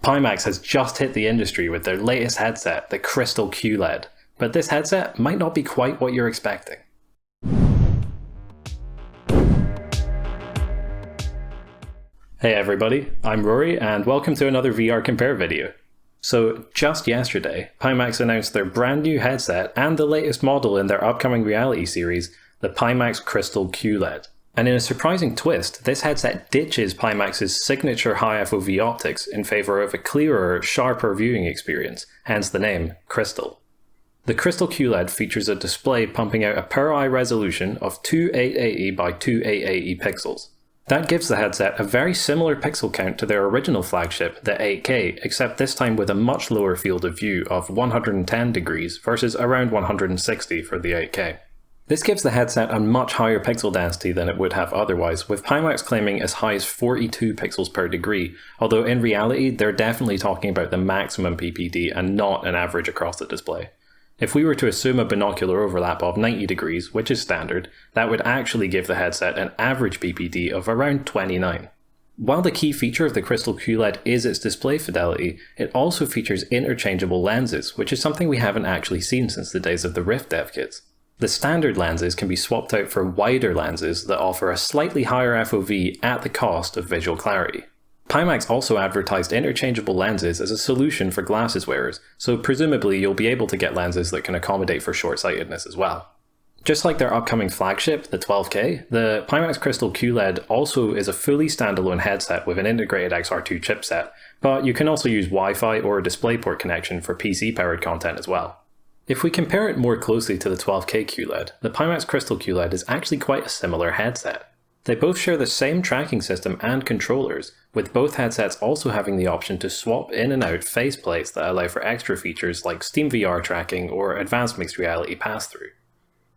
Pimax has just hit the industry with their latest headset, the Crystal QLED, but this headset might not be quite what you're expecting. Hey everybody, I'm Rory and welcome to another VRcompare video. So just yesterday, Pimax announced their brand new headset and the latest model in their upcoming reality series, the Pimax Crystal QLED. And in a surprising twist, this headset ditches Pimax's signature high FOV optics in favour of a clearer, sharper viewing experience, hence the name, Crystal. The Crystal QLED features a display pumping out a per-eye resolution of 2880 by 2880 pixels. That gives the headset a very similar pixel count to their original flagship, the 8K, except this time with a much lower field of view of 110 degrees versus around 160 for the 8K. This gives the headset a much higher pixel density than it would have otherwise, with Pimax claiming as high as 42 pixels per degree, although in reality they're definitely talking about the maximum PPD and not an average across the display. If we were to assume a binocular overlap of 90 degrees, which is standard, that would actually give the headset an average PPD of around 29. While the key feature of the Crystal QLED is its display fidelity, it also features interchangeable lenses, which is something we haven't actually seen since the days of the Rift dev kits. The standard lenses can be swapped out for wider lenses that offer a slightly higher FOV at the cost of visual clarity. Pimax also advertised interchangeable lenses as a solution for glasses wearers, so presumably you'll be able to get lenses that can accommodate for short-sightedness as well. Just like their upcoming flagship, the 12K, the Pimax Crystal QLED also is a fully standalone headset with an integrated XR2 chipset, but you can also use Wi-Fi or a DisplayPort connection for PC-powered content as well. If we compare it more closely to the 12K QLED, the Pimax Crystal QLED is actually quite a similar headset. They both share the same tracking system and controllers, with both headsets also having the option to swap in and out faceplates that allow for extra features like SteamVR tracking or advanced mixed reality pass-through.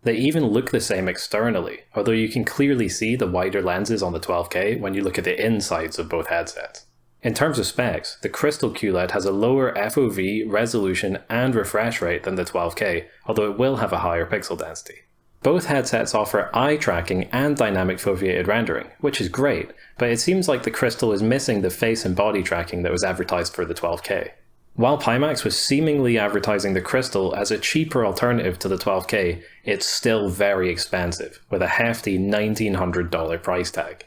They even look the same externally, although you can clearly see the wider lenses on the 12K when you look at the insides of both headsets. In terms of specs, the Crystal QLED has a lower FOV, resolution and refresh rate than the 12K, although it will have a higher pixel density. Both headsets offer eye tracking and dynamic foveated rendering, which is great, but it seems like the Crystal is missing the face and body tracking that was advertised for the 12K. While Pimax was seemingly advertising the Crystal as a cheaper alternative to the 12K, it's still very expensive, with a hefty $1,900 price tag.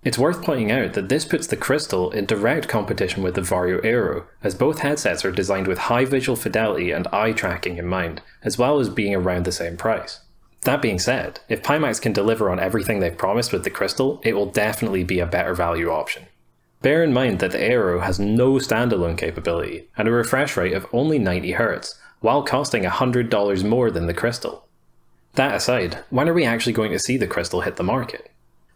It's worth pointing out that this puts the Crystal in direct competition with the Varjo Aero, as both headsets are designed with high visual fidelity and eye tracking in mind, as well as being around the same price. That being said, if Pimax can deliver on everything they've promised with the Crystal, it will definitely be a better value option. Bear in mind that the Aero has no standalone capability, and a refresh rate of only 90Hz, while costing $100 more than the Crystal. That aside, when are we actually going to see the Crystal hit the market?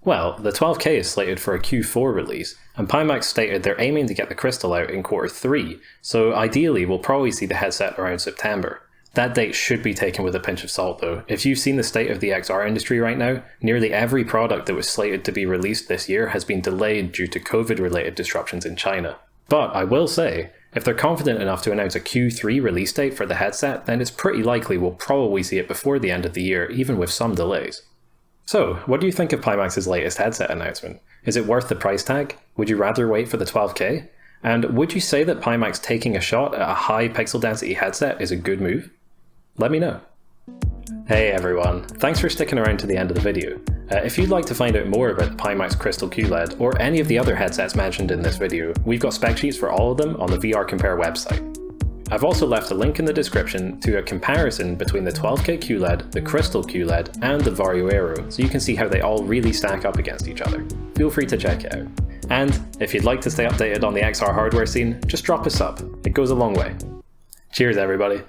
Well, the 12K is slated for a Q4 release, and Pimax stated they're aiming to get the Crystal out in Q3, so ideally we'll probably see the headset around September. That date should be taken with a pinch of salt though. If you've seen the state of the XR industry right now, nearly every product that was slated to be released this year has been delayed due to COVID-related disruptions in China. But I will say, if they're confident enough to announce a Q3 release date for the headset, then it's pretty likely we'll probably see it before the end of the year, even with some delays. So, what do you think of Pimax's latest headset announcement? Is it worth the price tag? Would you rather wait for the 12K? And would you say that Pimax taking a shot at a high pixel density headset is a good move? Let me know. Hey everyone, thanks for sticking around to the end of the video. If you'd like to find out more about the Pimax Crystal QLED or any of the other headsets mentioned in this video, we've got spec sheets for all of them on the VRcompare website. I've also left a link in the description to a comparison between the 12K QLED, the Crystal QLED, and the Varjo Aero, so you can see how they all really stack up against each other. Feel free to check it out. And if you'd like to stay updated on the XR hardware scene, just drop a sub. It goes a long way. Cheers everybody.